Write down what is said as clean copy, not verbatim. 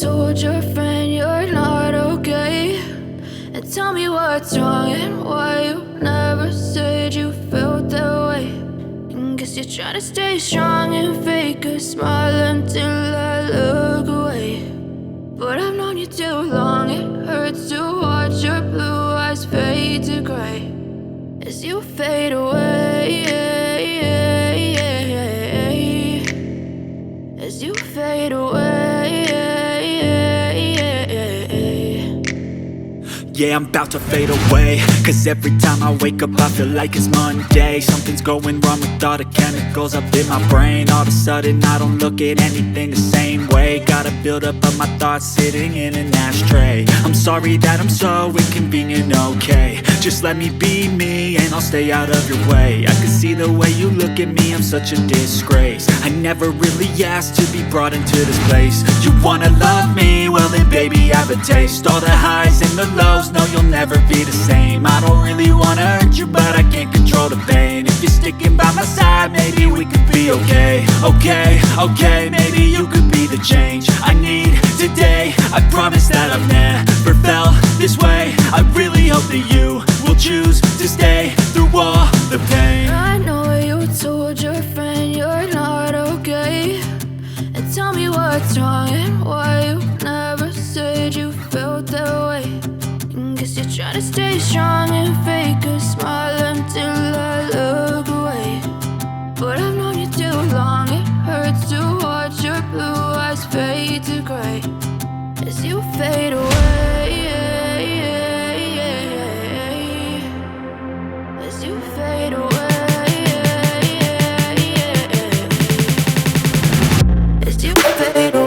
told your friend you're not okay, and tell me what's wrong and why you never said you felt that way. And guess you're trying to stay strong and fake a smile until I look away. But I've known you too long, it hurts to watch your blue eyes fade to gray as you fade away, as you fade away. Yeah, I'm about to fade away, cause every time I wake up I feel like it's Monday. Something's going wrong with all the chemicals up in my brain. All of a sudden I don't look at anything the same way. Gotta build up of my thoughts sitting in an ashtray. I'm sorry that I'm so inconvenient, okay. Just let me be me and I'll stay out of your way. I can see the way you look at me, I'm such a disgrace. I never really asked to be brought into this place. You wanna love me? Well then baby I have a taste. All the highs and the lows, no you'll never be the same. I don't really wanna hurt you but I can't control the pain. If you're sticking by my side maybe we could be okay. Okay, maybe you could be the change I need today. I promise that I've never felt this way. I really hope that you will choose to stay through all the pain. I know you told your friend you're not okay, and tell me what's wrong and why you never said you felt that way. And guess you're trying to stay strong and fake a smile until I look away. But I've known you too long, it hurts to watch your blue eyes fade to gray as you fade away, as you fade away, as you fade away.